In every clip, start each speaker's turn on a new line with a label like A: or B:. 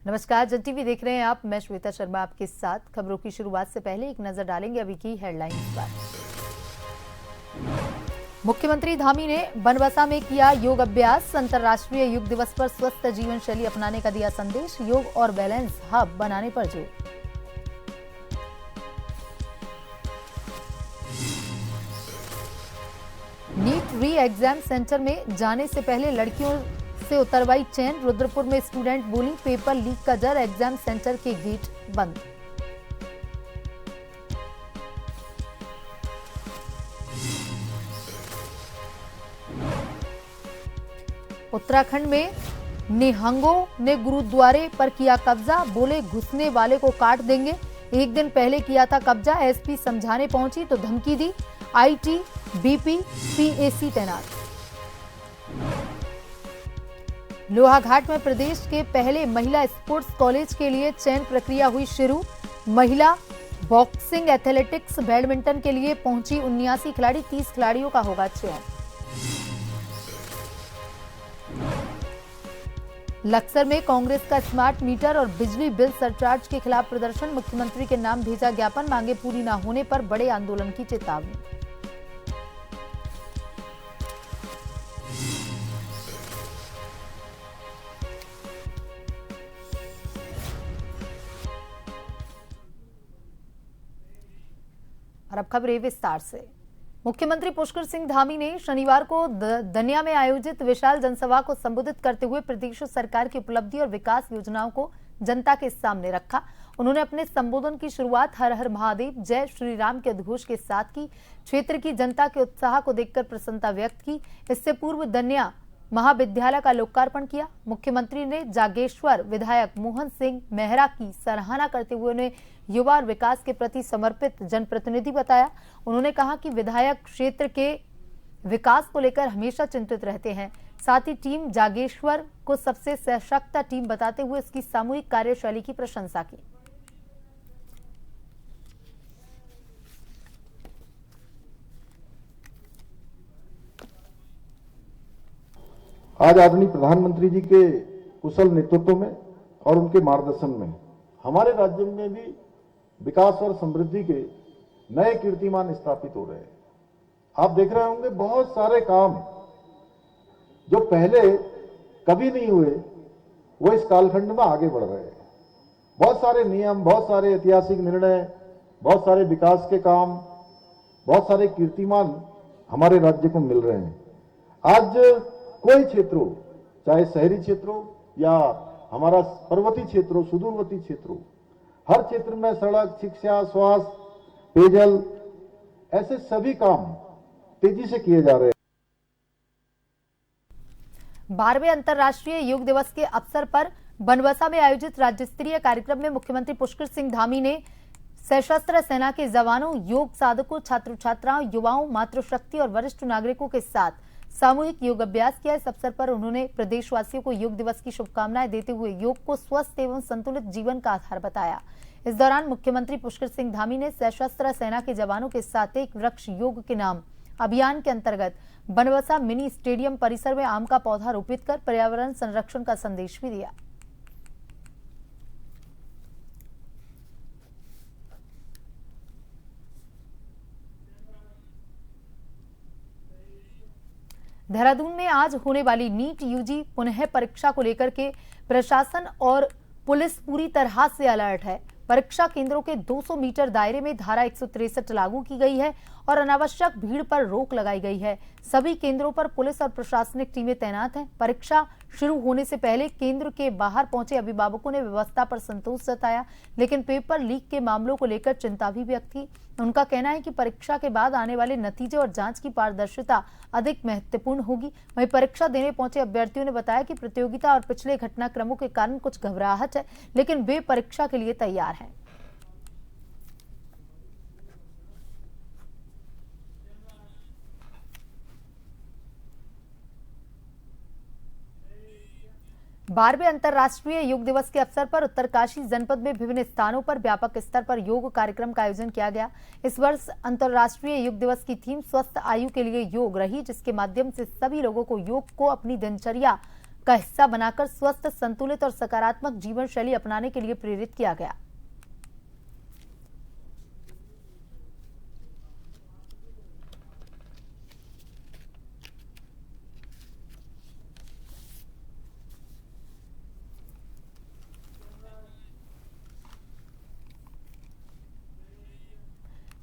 A: नमस्कार, जन टीवी देख रहे हैं आप। मैं श्वेता शर्मा आपके साथ। खबरों की शुरुआत से पहले एक नजर डालेंगे अभी की हेडलाइंस पर। मुख्यमंत्री धामी ने बनबसा में किया योग अभ्यास। अंतर्राष्ट्रीय योग दिवस पर स्वस्थ जीवन शैली अपनाने का दिया संदेश। योग और बैलेंस हब बनाने पर जोर। नीट री एग्जाम सेंटर में जाने से पहले लड़कियों से उतरवाई चेन। रुद्रपुर में स्टूडेंट बोली, पेपर लीक का डर, एग्जाम सेंटर के गेट बंद। उत्तराखंड में निहंगों ने गुरुद्वारे पर किया कब्जा। बोले, घुसने वाले को काट देंगे। एक दिन पहले किया था कब्जा। एसपी समझाने पहुंची तो धमकी दी। आईटी, बीपी, पीएसी तैनात। लोहाघाट में प्रदेश के पहले महिला स्पोर्ट्स कॉलेज के लिए चयन प्रक्रिया हुई शुरू। महिला बॉक्सिंग, एथलेटिक्स, बैडमिंटन के लिए पहुंची 79 खिलाड़ी। 30 खिलाड़ियों का होगा चयन। लक्सर में कांग्रेस का स्मार्ट मीटर और बिजली बिल सरचार्ज के खिलाफ प्रदर्शन। मुख्यमंत्री के नाम भेजा ज्ञापन। मांगे पूरी न होने पर बड़े आंदोलन की चेतावनी। और अब खबरें विस्तार से। मुख्यमंत्री पुष्कर सिंह धामी ने शनिवार को दनिया में आयोजित विशाल जनसभा को संबोधित करते हुए प्रदेश सरकार की उपलब्धि और विकास योजनाओं को जनता के सामने रखा। उन्होंने अपने संबोधन की शुरुआत हर हर महादेव, जय श्री राम के उद्घोष के साथ की। क्षेत्र की जनता के उत्साह को देखकर प्रसन्नता व्यक्त की। इससे पूर्व दनिया महाविद्यालय का लोकार्पण किया। मुख्यमंत्री ने जागेश्वर विधायक मोहन सिंह मेहरा की सराहना करते हुए उन्हें युवा और विकास के प्रति समर्पित जनप्रतिनिधि बताया। उन्होंने कहा कि विधायक क्षेत्र के विकास को लेकर हमेशा चिंतित रहते हैं। साथ ही टीम जागेश्वर को सबसे सशक्त टीम बताते हुए इसकी सामूहिक कार्यशैली की प्रशंसा की।
B: आज आदरणीय प्रधानमंत्री जी के कुशल नेतृत्व में और उनके मार्गदर्शन में हमारे राज्य में भी विकास और समृद्धि के नए कीर्तिमान स्थापित हो रहे हैं। आप देख रहे होंगे बहुत सारे काम जो पहले कभी नहीं हुए वो इस कालखंड में आगे बढ़ रहे हैं। बहुत सारे नियम, बहुत सारे ऐतिहासिक निर्णय, बहुत सारे विकास के काम, बहुत सारे कीर्तिमान हमारे राज्य को मिल रहे हैं। आज कोई क्षेत्र हो, चाहे शहरी क्षेत्र हो या हमारा पर्वतीय क्षेत्र हो, सुदूरवर्ती क्षेत्र हो, हर क्षेत्र में सड़क, शिक्षा, स्वास्थ्य, पेयजल, ऐसे सभी काम तेजी से किए जा रहे हैं।
A: 12वें अंतर्राष्ट्रीय योग दिवस के अवसर पर बनबसा में आयोजित राज्य स्तरीय कार्यक्रम में मुख्यमंत्री पुष्कर सिंह धामी ने सशस्त्र सेना के जवानों, योग साधकों, छात्र छात्राओं, युवाओं, मातृशक्ति और वरिष्ठ नागरिकों के साथ सामूहिक योग अभ्यास किया। इस अवसर पर उन्होंने प्रदेशवासियों को योग दिवस की शुभकामनाएं देते हुए योग को स्वस्थ एवं संतुलित जीवन का आधार बताया। इस दौरान मुख्यमंत्री पुष्कर सिंह धामी ने सशस्त्र सेना के जवानों के साथ एक वृक्ष योग के नाम अभियान के अंतर्गत बनबसा मिनी स्टेडियम परिसर में आम का पौधा रोपित कर पर्यावरण संरक्षण का संदेश भी दिया। देहरादून में आज होने वाली नीट यूजी पुनः परीक्षा को लेकर के प्रशासन और पुलिस पूरी तरह से अलर्ट है। परीक्षा केंद्रों के 200 मीटर दायरे में धारा 163 लागू की गई है और अनावश्यक भीड़ पर रोक लगाई गई है। सभी केंद्रों पर पुलिस और प्रशासनिक टीमें तैनात हैं। परीक्षा शुरू होने से पहले केंद्र के बाहर पहुंचे अभिभावकों ने व्यवस्था पर संतोष जताया, लेकिन पेपर लीक के मामलों को लेकर चिंता भी व्यक्त की। उनका कहना है कि परीक्षा के बाद आने वाले नतीजे और जांच की पारदर्शिता अधिक महत्वपूर्ण होगी। वहीं परीक्षा देने पहुंचे अभ्यर्थियों ने बताया कि प्रतियोगिता और पिछले घटनाक्रमों के कारण कुछ घबराहट है, लेकिन वे परीक्षा के लिए तैयार हैं। बारहवें अंतर्राष्ट्रीय योग दिवस के अवसर पर उत्तरकाशी जनपद में विभिन्न स्थानों पर व्यापक स्तर पर योग कार्यक्रम का आयोजन किया गया। इस वर्ष अंतर्राष्ट्रीय योग दिवस की थीम स्वस्थ आयु के लिए योग रही, जिसके माध्यम से सभी लोगों को योग को अपनी दिनचर्या का हिस्सा बनाकर स्वस्थ, संतुलित और सकारात्मक जीवन शैली अपनाने के लिए प्रेरित किया गया।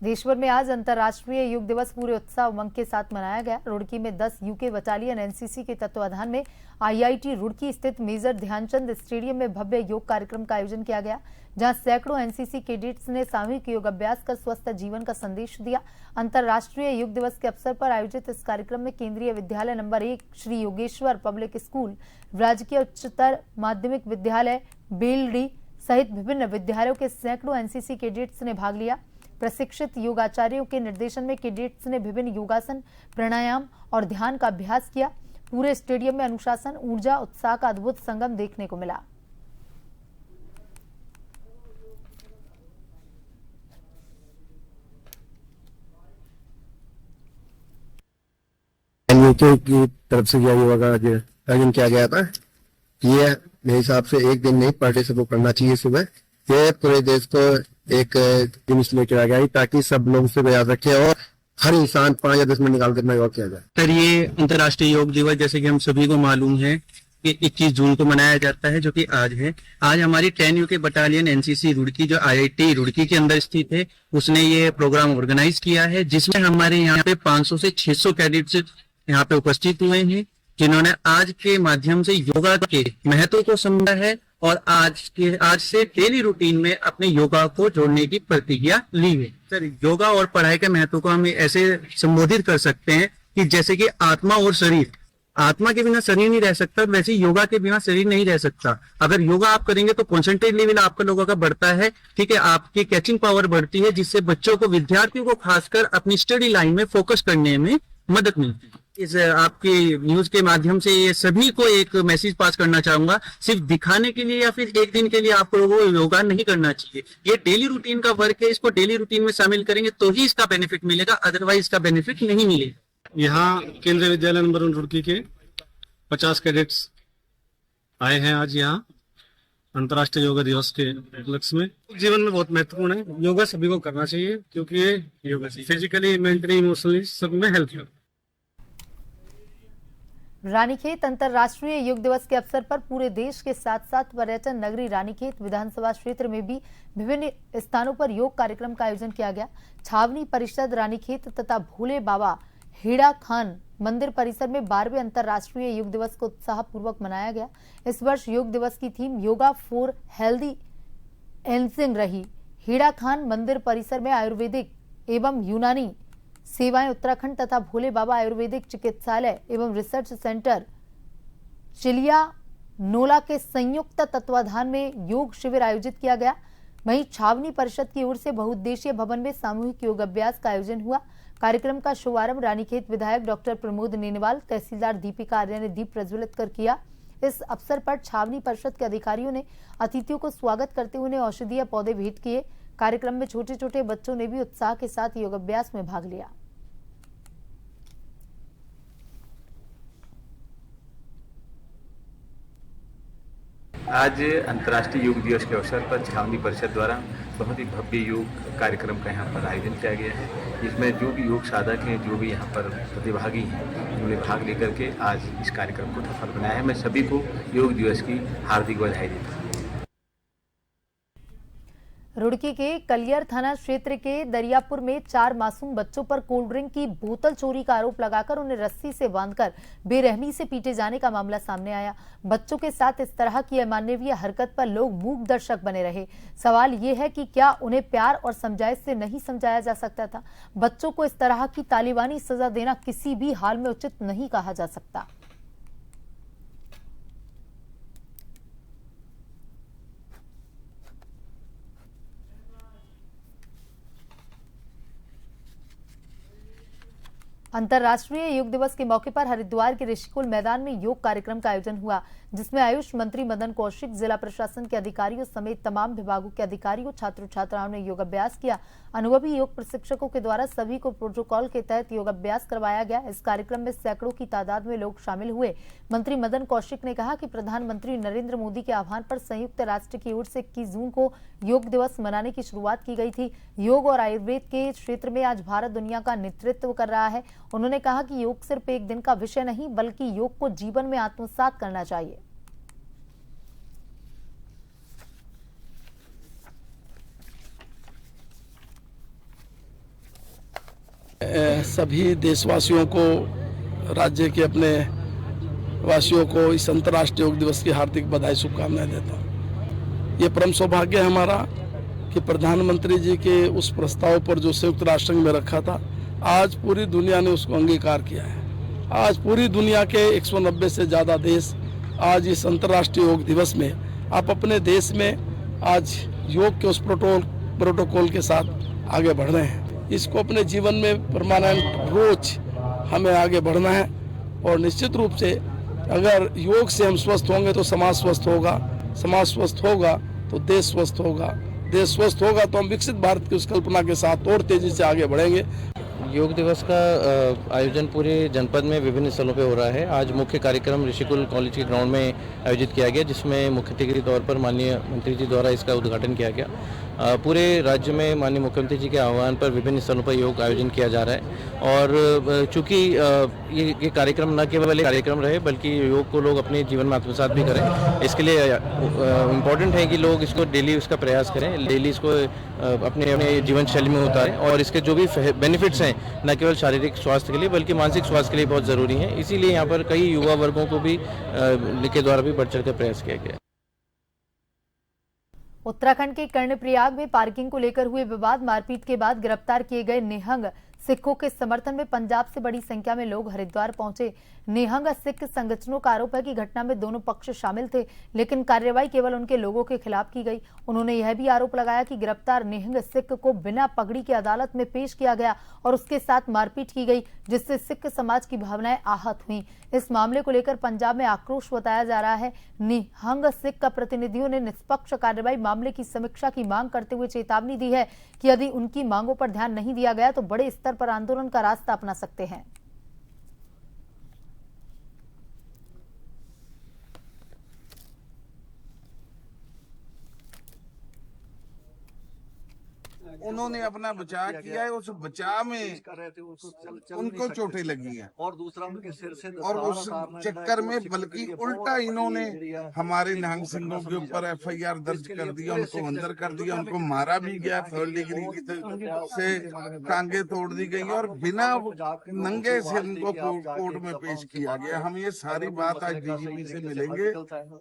A: देशभर में आज अंतर्राष्ट्रीय योग दिवस पूरे उत्साह उमंग के साथ मनाया गया। रुड़की में 10 यूके बटालियन एनसीसी के तत्वाधान में आईआईटी रुड़की स्थित मेजर ध्यानचंद स्टेडियम में भव्य योग कार्यक्रम का आयोजन किया गया, जहां सैकड़ों एनसीसी कैडेट्स ने सामूहिक योग अभ्यास कर स्वस्थ जीवन का संदेश दिया। अंतर्राष्ट्रीय योग दिवस के अवसर पर आयोजित इस कार्यक्रम में केंद्रीय विद्यालय number 1 Shri Yogeshwar public school, राजकीय उच्चतर माध्यमिक विद्यालय बेलडी सहित विभिन्न विद्यालयों के सैकड़ों एनसीसी कैडेट्स ने भाग लिया। प्रशिक्षित योगाचार्यों के निर्देशन में कैडेट्स ने विभिन्न योगासन, प्राणायाम और ध्यान का अभ्यास किया। पूरे स्टेडियम में अनुशासन, ऊर्जा, उत्साह का अद्भुत संगम देखने को मिला।
C: यूके की तरफ से यह योगा का आयोजन किया गया था। ये मेरे हिसाब से एक दिन नहीं, पर डे सबको करना चाहिए सुबह। ये पूरे देश को एक दिन इसलिए किया गया है ताकि सब लोग से याद रखे और हर इंसान 5 या 10 मिनट निकाल कर योगा किया जाए।
D: सर, ये अंतर्राष्ट्रीय योग दिवस जैसे कि हम सभी को मालूम है कि 21 जून को मनाया जाता है, जो कि आज है। आज हमारी 10 यूके बटालियन एनसीसी रुड़की, जो आईआईटी रुड़की के अंदर स्थित है, उसने ये प्रोग्राम ऑर्गेनाइज किया है, जिसमें हमारे यहाँ पे 500 से 600 कैडेट्स यहाँ पे उपस्थित हुए हैं, जिन्होंने आज के माध्यम से योगा के महत्व को समझा है और आज से डेली रूटीन में अपने योगा को जोड़ने की प्रतिज्ञा ली है। सर, योगा और पढ़ाई के महत्व को हम ऐसे संबोधित कर सकते हैं कि जैसे कि आत्मा और शरीर, आत्मा के बिना शरीर नहीं रह सकता, वैसे योगा के बिना शरीर नहीं रह सकता। अगर योगा आप करेंगे तो कॉन्सेंट्रेट लेवल आपका लोगों का बढ़ता है, ठीक है, आपकी कैचिंग पावर बढ़ती है, जिससे बच्चों को, विद्यार्थियों को खासकर अपनी स्टडी लाइन में फोकस करने में मदद मिलती है। इस आपकी न्यूज के माध्यम से ये सभी को एक मैसेज पास करना चाहूंगा, सिर्फ दिखाने के लिए या फिर एक दिन के लिए आप लोगों को योगा नहीं करना चाहिए। ये डेली रूटीन का वर्क है, इसको डेली रूटीन में शामिल करेंगे तो ही इसका बेनिफिट मिलेगा, अदरवाइज इसका बेनिफिट नहीं मिलेगा।
E: यहाँ केंद्रीय विद्यालय नंबर 1 रुड़की के 50 कैडेट्स आए हैं आज यहाँ अंतर्राष्ट्रीय योगा दिवस के उपलक्ष्य में। जीवन में बहुत महत्वपूर्ण है, योगा सभी को करना चाहिए, क्योंकि ये योगा फिजिकली, मेंटली, इमोशनली सब में हेल्प करता है।
A: रानीखेत अंतर्राष्ट्रीय योग दिवस के अवसर पर पूरे देश के साथ साथ पर्यटन नगरी रानीखेत विधानसभा क्षेत्र में भी विभिन्न स्थानों पर योग कार्यक्रम का आयोजन किया गया। छावनी परिषद रानीखेत तथा भोले बाबा हेड़ा खान मंदिर परिसर में 12वें अंतर्राष्ट्रीय योग दिवस को उत्साहपूर्वक मनाया गया। इस वर्ष योग दिवस की theme yoga for healthy ageing रही। हेड़ा खान मंदिर परिसर में आयुर्वेदिक एवं यूनानी सेवाएं उत्तराखंड तथा भोले बाबा आयुर्वेदिक चिकित्सालय एवं रिसर्च सेंटर चिलिया नोला के संयुक्त तत्वाधान में योग शिविर आयोजित किया गया। वहीं छावनी परिषद की ओर से बहुउद्देशीय भवन में सामूहिक योग अभ्यास का आयोजन हुआ। कार्यक्रम का शुभारंभ रानीखेत विधायक डॉक्टर प्रमोद नेनेवाल, तहसीलदार दीपिका आर्य ने दीप प्रज्वलित कर किया। इस अवसर पर छावनी परिषद के अधिकारियों ने अतिथियों को स्वागत करते हुए औषधीय पौधे भेंट किए। कार्यक्रम में छोटे छोटे बच्चों ने भी उत्साह के साथ योग अभ्यास में भाग लिया।
F: आज अंतर्राष्ट्रीय योग दिवस के अवसर पर छावनी परिषद द्वारा बहुत ही भव्य योग कार्यक्रम का यहाँ पर आयोजन किया गया है। इसमें जो भी योग साधक हैं, जो भी यहाँ पर प्रतिभागी हैं, उन्होंने भाग लेकर के आज इस कार्यक्रम को सफल बनाया है। मैं सभी को योग दिवस की हार्दिक बधाई देता हूँ।
A: रुड़की के कलियर थाना क्षेत्र के दरियापुर में 4 मासूम बच्चों पर कोल्ड ड्रिंक की बोतल चोरी का आरोप लगाकर उन्हें रस्सी से बांधकर बेरहमी से पीटे जाने का मामला सामने आया। बच्चों के साथ इस तरह की अमानवीय हरकत पर लोग मूक दर्शक बने रहे। सवाल ये है कि क्या उन्हें प्यार और समझाइश से नहीं समझाया जा सकता था? बच्चों को इस तरह की तालिबानी सजा देना किसी भी हाल में उचित नहीं कहा जा सकता। अंतर्राष्ट्रीय योग दिवस के मौके पर हरिद्वार के ऋषिकुल मैदान में योग कार्यक्रम का आयोजन हुआ, जिसमें आयुष मंत्री मदन कौशिक, जिला प्रशासन के अधिकारियों समेत तमाम विभागों के अधिकारियों, छात्र छात्राओं ने योग अभ्यास किया। अनुभवी योग प्रशिक्षकों के द्वारा सभी को प्रोटोकॉल के तहत योग अभ्यास करवाया गया। इस कार्यक्रम में सैकड़ों की तादाद में लोग शामिल हुए। मंत्री मदन कौशिक ने कहा कि प्रधानमंत्री नरेंद्र मोदी के आह्वान पर संयुक्त राष्ट्र की ओर से 21 जून को योग दिवस मनाने की शुरुआत की गई थी। योग और आयुर्वेद के क्षेत्र में आज भारत दुनिया का नेतृत्व कर रहा है। उन्होंने कहा कि योग सिर्फ एक दिन का विषय नहीं, बल्कि योग को जीवन में आत्मसात करना चाहिए।
G: सभी देशवासियों को, राज्य के अपने वासियों को इस अंतर्राष्ट्रीय योग दिवस की हार्दिक बधाई, शुभकामनाएं देता हूँ। ये परम सौभाग्य है हमारा कि प्रधानमंत्री जी के उस प्रस्ताव पर जो संयुक्त राष्ट्र संघ में रखा था, आज पूरी दुनिया ने उसको अंगीकार किया है। आज पूरी दुनिया के 190 से ज़्यादा देश आज इस अंतर्राष्ट्रीय योग दिवस में आप अपने देश में आज योग के उस प्रोटोकॉल के साथ आगे बढ़ रहे हैं। इसको अपने जीवन में परमानेंट रोज हमें आगे बढ़ना है और निश्चित रूप से अगर योग से हम स्वस्थ होंगे तो समाज स्वस्थ होगा, समाज स्वस्थ होगा तो देश स्वस्थ होगा, देश स्वस्थ होगा तो हम विकसित भारत की उस कल्पना के साथ और तेजी से आगे बढ़ेंगे।
H: योग दिवस का आयोजन पूरे जनपद में विभिन्न स्थलों पे हो रहा है। आज मुख्य कार्यक्रम ऋषिकुल कॉलेज के ग्राउंड में आयोजित किया गया, जिसमें मुख्य अतिथि के तौर पर माननीय मंत्री जी द्वारा इसका उद्घाटन किया गया। पूरे राज्य में माननीय मुख्यमंत्री जी के आह्वान पर विभिन्न स्थलों पर योग आयोजन किया जा रहा है और चूँकि ये कार्यक्रम न केवल एक कार्यक्रम रहे, बल्कि योग को लोग अपने जीवन में आत्मसात भी करें। इसके लिए इम्पोर्टेंट है कि लोग इसको डेली उसका प्रयास करें, डेली इसको अपने जीवन शैली में उतारें और इसके जो भी बेनिफिट्स हैं न केवल शारीरिक स्वास्थ्य के लिए बल्कि मानसिक स्वास्थ्य के लिए बहुत ज़रूरी हैं। इसीलिए यहाँ पर कई युवा वर्गों को भी के द्वारा भी बढ़ चढ़ कर प्रयास किया गया।
A: उत्तराखंड के कर्णप्रयाग में पार्किंग को लेकर हुए विवाद, मारपीट के बाद गिरफ्तार किए गए निहंग सिखों के समर्थन में पंजाब से बड़ी संख्या में लोग हरिद्वार पहुंचे। निहंग सिख संगठनों का आरोप है कि घटना में दोनों पक्ष शामिल थे, लेकिन कार्रवाई केवल उनके लोगों के खिलाफ की गई। उन्होंने यह भी आरोप लगाया कि गिरफ्तार निहंग सिख को बिना पगड़ी के अदालत में पेश किया गया और उसके साथ मारपीट की गई, जिससे सिख समाज की भावनाएं आहत हुई। इस मामले को लेकर पंजाब में आक्रोश बताया जा रहा है। निहंग सिख का प्रतिनिधियों ने निष्पक्ष कार्रवाई, मामले की समीक्षा की मांग करते हुए चेतावनी दी है कि यदि उनकी मांगों पर ध्यान नहीं दिया गया तो बड़े स्तर पर आंदोलन का रास्ता अपना सकते हैं।
I: उन्होंने अपना बचाव किया है, उस बचाव में उनको चोटें लगी हैं और दूसरा उनके सिर से और उस चक्कर में बल्कि उल्टा इन्होंने हमारे निहंग सिंहों के ऊपर FIR दर्ज कर दिया, उनको अंदर कर दिया, उनको मारा भी गया, 3rd डिग्री से टांगे तोड़ दी गई और बिना नंगे से उनको कोर्ट में पेश किया गया। हम ये सारी बात आज DGP से मिलेंगे,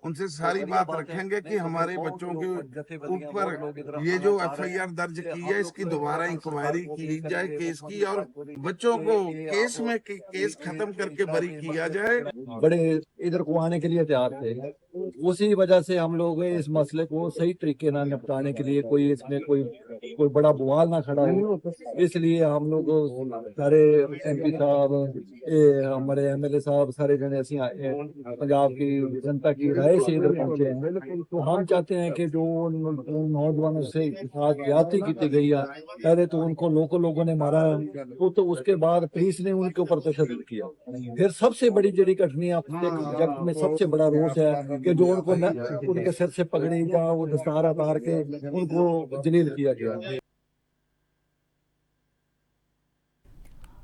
I: उनसे सारी बात रखेंगे कि हमारे बच्चों के ऊपर ये जो FIR दर्ज की है इसकी दोबारा इंक्वायरी की जाए केस की और बच्चों को केस खत्म करके बरी किया जाए।
J: बड़े इधर को आने के लिए तैयार थे, उसी वजह से हम लोग इस मसले को सही तरीके से निपटाने के लिए कोई इसमें कोई बड़ा बवाल ना खड़ा हो, इसलिए हम लोग सारे MP साहब, हमारे MLA साहब, सारे जने ऐसे पंजाब की जनता की राय से इधर पहुंचे हैं। तो हम चाहते हैं कि जो नौजवानों से साथ ज्यादती की गई है, पहले तो उनको लोगों ने मारा तो उसके बाद पुलिस ने उनके ऊपर तशद्दुद किया। फिर सबसे बड़ी जड़ी घटनी जगत में सबसे बड़ा रोष है कि जो उनको उनके सिर से पगड़ी या वो दस्तार उतार के उनको जलील किया गया।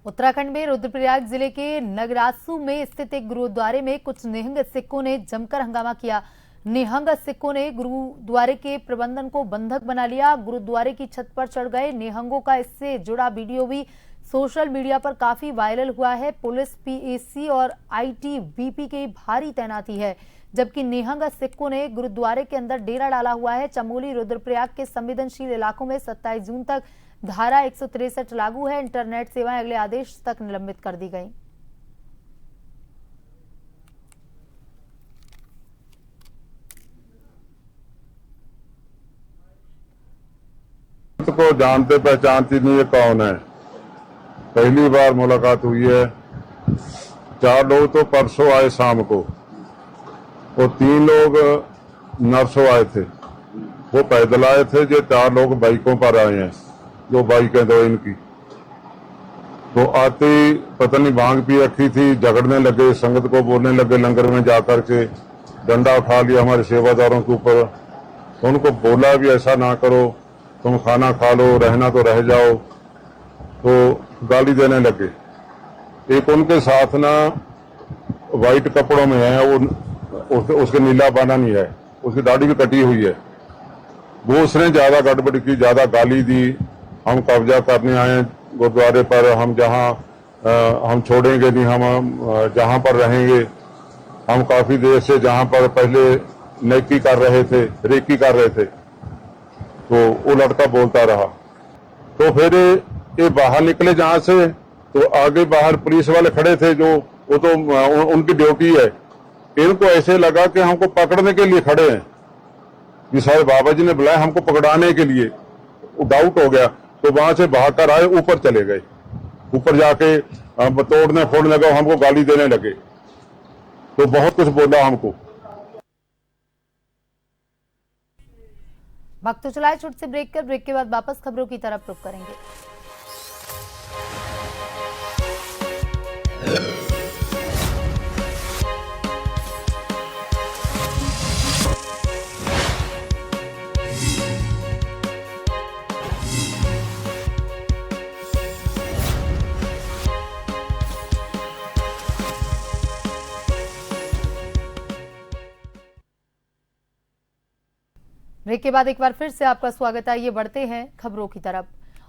A: उत्तराखंड में रुद्रप्रयाग जिले के नगरासू में स्थित एक गुरुद्वारे में कुछ निहंग सिखों ने जमकर हंगामा किया। निहंग सिखों ने गुरुद्वारे के प्रबंधन को बंधक बना लिया, गुरुद्वारे की छत पर चढ़ गए। निहंगों का इससे जुड़ा वीडियो भी सोशल मीडिया पर काफी वायरल हुआ है। पुलिस, PAC और ITBP की भारी तैनाती है, जबकि निहंग सिखों ने गुरुद्वारे के अंदर डेरा डाला हुआ है। चमोली रुद्रप्रयाग के संवेदनशील इलाकों में 27 जून तक धारा 163 लागू है। इंटरनेट सेवाएं अगले आदेश तक निलंबित कर दी गई।
K: को जानते पहचानती नहीं है कौन है, पहली बार मुलाकात हुई है। 4 लोग तो परसों आए शाम को और 3 लोग नरसों आए थे, वो पैदल आए थे। जो 4 लोग बाइकों पर आए हैं, जो बाइकें दो इनकी। तो आते ही पता नहीं भांग पी रखी थी, झगड़ने लगे, संगत को बोलने लगे, लंगर में जाकर के डंडा उठा लिया हमारे सेवादारों के ऊपर। तो उनको बोला भी ऐसा ना करो, तुम खाना खा लो, रहना तो रह जाओ। तो गाली देने लगे। एक उनके साथ ना वाइट कपड़ों में है, वो उसके नीला बाना नहीं है, उसकी दाढ़ी भी कटी हुई है। वो उसने ज्यादा गड़बड़ की, ज्यादा गाली दी। हम कब्जा करने आए गुरुद्वारे पर, हम जहां हम छोड़ेंगे नहीं, हम जहां पर रहेंगे। हम काफी देर से जहां पर पहले नेकी कर रहे थे, रेकी कर रहे थे, तो वो लड़का बोलता रहा। तो फिर ये बाहर निकले जहां से, तो आगे बाहर पुलिस वाले खड़े थे, जो वो तो उनकी ड्यूटी है। इनको ऐसे लगा कि हमको पकड़ने के लिए खड़े हैं, कि शायद बाबा जी ने बुलाया हमको पकड़ाने के लिए। वो डाउट हो गया, तो वहां से भागकर आए, ऊपर चले गए। ऊपर जाके तोड़ने फोड़ने लगे, हमको गाली देने लगे, तो बहुत कुछ बोला हमको।
A: वक्त तो चलाए छोटे से ब्रेक कर, ब्रेक के बाद वापस खबरों की तरफ रुख करेंगे। ब्रेक के बाद एक बार फिर से आपका स्वागत है। ये बढ़ते हैं खबरों की तरफ।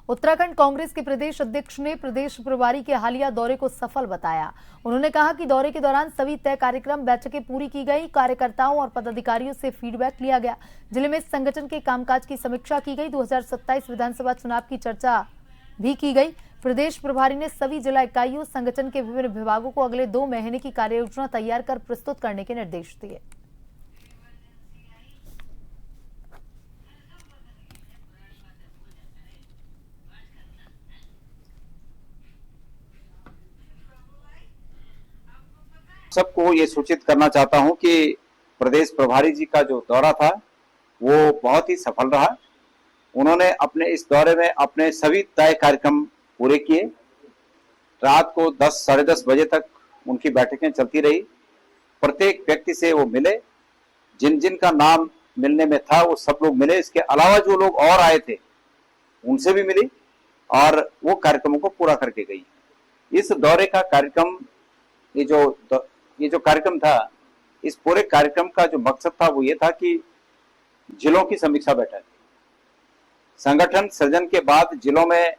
A: उत्तराखंड कांग्रेस के प्रदेश अध्यक्ष ने प्रदेश प्रभारी के हालिया दौरे को सफल बताया। उन्होंने कहा कि दौरे के दौरान सभी तय कार्यक्रम बैठकें पूरी की गई, कार्यकर्ताओं और पदाधिकारियों से फीडबैक लिया गया। जिले में संगठन के कामकाज की समीक्षा की गई। 2027 विधानसभा चुनाव की चर्चा भी की गई। प्रदेश प्रभारी ने सभी जिला इकाइयों, संगठन के विभिन्न विभागों को अगले 2 महीने की कार्ययोजना तैयार कर प्रस्तुत करने के निर्देश दिए।
L: सबको ये सूचित करना चाहता हूं कि प्रदेश प्रभारी जी का जो दौरा था वो बहुत ही सफल रहा। उन्होंने अपने इस दौरे में अपने सभी तय कार्यक्रम पूरे किए। रात को 10 साढ़े 10 बजे तक उनकी बैठकें चलती रही। प्रत्येक व्यक्ति से वो मिले, जिन जिन का नाम मिलने में था वो सब लोग मिले। इसके अलावा जो लोग और आए थे उनसे भी मिली और वो कार्यक्रमों को पूरा करके गई। इस दौरे का कार्यक्रम, ये जो कार्यक्रम था, इस पूरे कार्यक्रम का जो मकसद था वो ये था कि जिलों की समीक्षा बैठक, संगठन सृजन के बाद जिलों में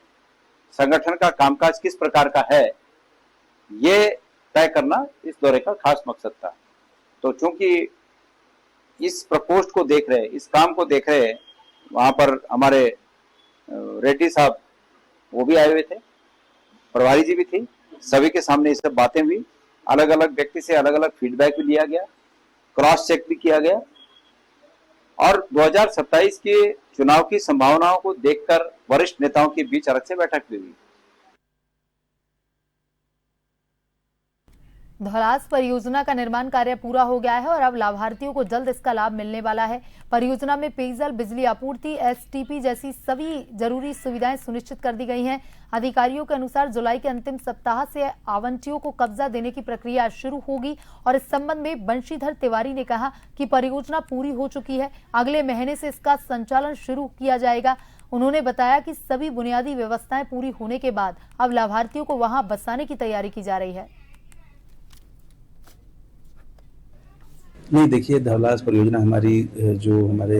L: संगठन का कामकाज किस प्रकार का है, ये तय करना इस दौरे का खास मकसद था। तो चूंकि इस प्रकोष्ठ को देख रहे, इस काम को देख रहे, वहां पर हमारे रेड्डी साहब वो भी आए हुए थे, प्रभारी जी भी थी। सभी के सामने ये सब बातें हुई। अलग अलग व्यक्ति से अलग अलग फीडबैक भी लिया गया, क्रॉस चेक भी किया गया और 2027 के चुनाव की संभावनाओं को देखकर वरिष्ठ नेताओं के बीच अलग से बैठक भी हुई।
A: धौलास परियोजना का निर्माण कार्य पूरा हो गया है और अब लाभार्थियों को जल्द इसका लाभ मिलने वाला है। परियोजना में पेयजल, बिजली आपूर्ति, एसटीपी जैसी सभी जरूरी सुविधाएं सुनिश्चित कर दी गई हैं। अधिकारियों के अनुसार जुलाई के अंतिम सप्ताह से आवंटियों को कब्जा देने की प्रक्रिया शुरू होगी और इस संबंध में बंशीधर तिवारी ने कहा कि परियोजना पूरी हो चुकी है, अगले महीने से इसका संचालन शुरू किया जाएगा। उन्होंने बताया कि सभी बुनियादी व्यवस्थाएं पूरी होने के बाद अब लाभार्थियों को वहां बसाने की तैयारी की जा रही है।
M: नहीं, देखिए, धौलास परियोजना हमारी जो हमारे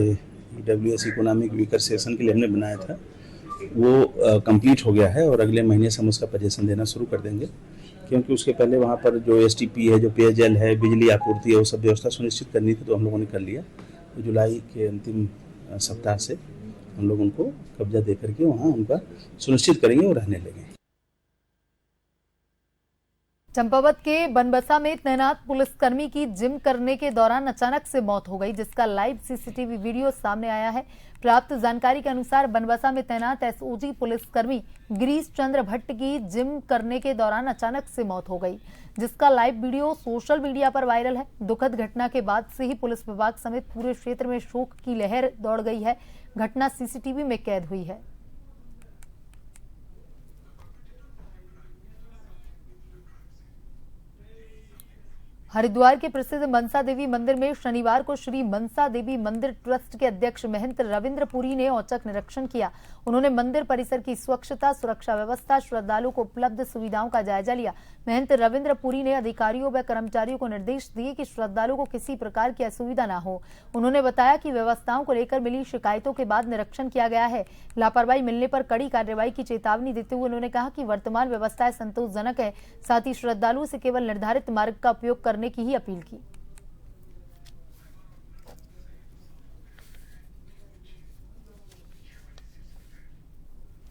M: EWS इकोनॉमिक वीकर सेशन के लिए हमने बनाया था वो कंप्लीट हो गया है और अगले महीने से हम उसका पजेशन देना शुरू कर देंगे, क्योंकि उसके पहले वहाँ पर जो एसटीपी है, जो पेयजल है, बिजली आपूर्ति है, वो सब व्यवस्था सुनिश्चित करनी थी, तो हम लोगों ने कर लिया। तो जुलाई के अंतिम सप्ताह से हम लोग उनको कब्जा दे करके वहाँ उनका सुनिश्चित करेंगे और रहने लगेंगे।
A: चंपावत के बनबसा में तैनात पुलिसकर्मी की जिम करने के दौरान अचानक से मौत हो गई, जिसका लाइव सीसीटीवी वीडियो सामने आया है। प्राप्त जानकारी के अनुसार बनबसा में तैनात एसओजी पुलिसकर्मी गिरीश चंद्र भट्ट की जिम करने के दौरान अचानक से मौत हो गई, जिसका लाइव वीडियो सोशल मीडिया पर वायरल है। दुखद घटना के बाद से ही पुलिस विभाग समेत पूरे क्षेत्र में शोक की लहर दौड़ गई है। घटना सीसीटीवी में कैद हुई है। हरिद्वार के प्रसिद्ध मनसा देवी मंदिर में शनिवार को श्री मनसा देवी मंदिर ट्रस्ट के अध्यक्ष महंत रविंद्र पुरी ने औचक निरीक्षण किया। उन्होंने मंदिर परिसर की स्वच्छता, सुरक्षा व्यवस्था, श्रद्धालुओं को उपलब्ध सुविधाओं का जायजा लिया। महंत रविंद्र पुरी ने अधिकारियों व कर्मचारियों को निर्देश दिए कि श्रद्धालुओं को किसी प्रकार की असुविधा न हो। उन्होंने बताया कि व्यवस्थाओं को लेकर मिली शिकायतों के बाद निरीक्षण किया गया है। लापरवाही मिलने पर कड़ी कार्रवाई की चेतावनी देते हुए उन्होंने कहा कि वर्तमान व्यवस्थाएं संतोषजनक है। साथ ही श्रद्धालुओं से केवल निर्धारित मार्ग का उपयोग करने की ही अपील की।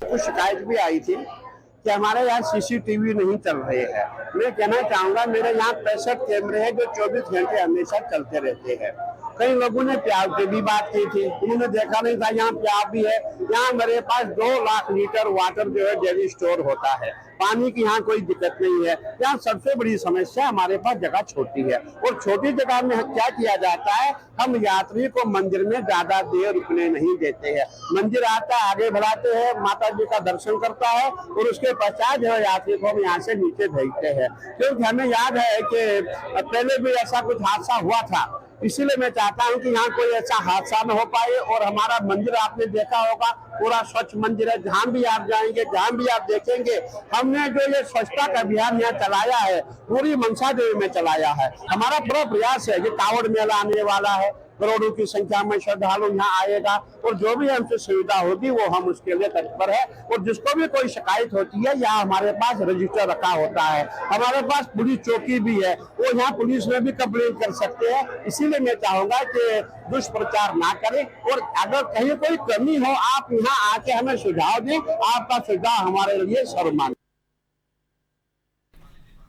N: कुछ शिकायत भी आई थी कि हमारे यहाँ सीसीटीवी नहीं चल रहे हैं। मैं कहना चाहूंगा, मेरे यहाँ 65 कैमरे हैं जो 24 घंटे हमेशा चलते रहते हैं। कई लोगों ने प्याज की भी बात की थी, उन्होंने देखा नहीं था यहाँ प्याज भी है। यहाँ मेरे पास 2 लाख लीटर वाटर जो है डेली स्टोर होता है। पानी की यहाँ कोई दिक्कत नहीं है। यहाँ सबसे बड़ी समस्या हमारे पास जगह छोटी है, और छोटी जगह में क्या किया जाता है, हम यात्री को मंदिर में ज्यादा देर रुकने नहीं देते हैं। मंदिर आता है, आगे बढ़ाते हैं, माता जी का दर्शन करता है, और उसके पश्चात जो है यात्री को हम यहाँ से नीचे भेजते हैं। क्योंकि हमें याद है कि पहले भी ऐसा कुछ हादसा हुआ था, इसीलिए मैं चाहता हूं कि यहाँ कोई ऐसा हादसा न हो पाए। और हमारा मंदिर आपने देखा होगा, पूरा स्वच्छ मंदिर है। जहां भी आप जाएंगे, जहां भी आप देखेंगे, हमने जो ये स्वच्छता का अभियान यहाँ चलाया है, पूरी मनसा देवी में चलाया है। हमारा पूरा प्रयास है कि कांवड़ मेला आने वाला है, करोड़ों की संख्या में श्रद्धालु यहाँ आएगा, और जो भी हमसे सुविधा होगी वो हम उसके लिए तत्पर है। और जिसको भी कोई शिकायत होती है, यहाँ हमारे पास रजिस्टर रखा होता है। हमारे पास पुलिस चौकी भी है, वो यहाँ पुलिस में भी कंप्लेन कर सकते हैं। इसीलिए मैं चाहूंगा कि दुष्प्रचार ना करें, और अगर कहीं कोई कमी हो, आप यहाँ आके हमें सुझाव दें। आपका सुझाव हमारे लिए सर्वमान्य।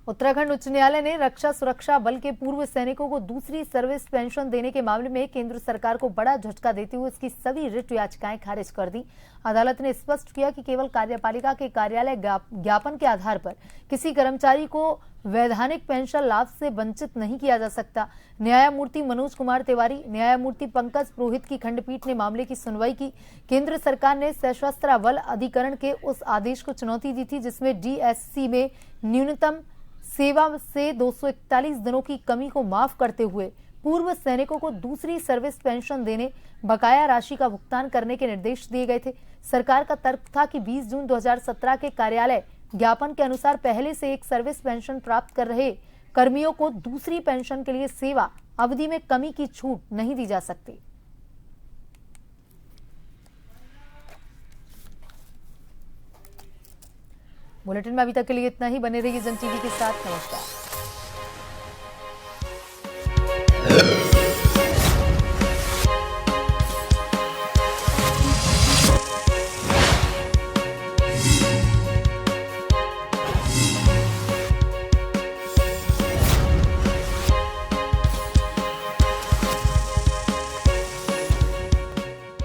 A: उत्तराखंड उच्च न्यायालय ने रक्षा सुरक्षा बल के पूर्व सैनिकों को दूसरी सर्विस पेंशन देने के मामले में केंद्र सरकार को बड़ा झटका देते हुए उसकी सभी रिट याचिकाएं खारिज कर दी। अदालत ने स्पष्ट किया कि केवल कार्यपालिका के कार्यालय ज्ञापन के आधार पर किसी कर्मचारी को वैधानिक पेंशन लाभ से वंचित नहीं किया जा सकता। न्यायमूर्ति मनोज कुमार तिवारी, न्यायमूर्ति पंकज पुरोहित की खंडपीठ ने मामले की सुनवाई की। केंद्र सरकार ने सशस्त्र बल अधिकरण के उस आदेश को चुनौती दी थी जिसमें डीएससी में न्यूनतम सेवा से 241 दिनों की कमी को माफ करते हुए पूर्व सैनिकों को दूसरी सर्विस पेंशन देने, बकाया राशि का भुगतान करने के निर्देश दिए गए थे। सरकार का तर्क था कि 20 जून 2017 के कार्यालय ज्ञापन के अनुसार पहले से एक सर्विस पेंशन प्राप्त कर रहे कर्मियों को दूसरी पेंशन के लिए सेवा अवधि में कमी की छूट नहीं दी जा सकती। बुलेटिन में अभी तक के लिए इतना ही। बने रहिए जन टीवी के साथ। नमस्कार।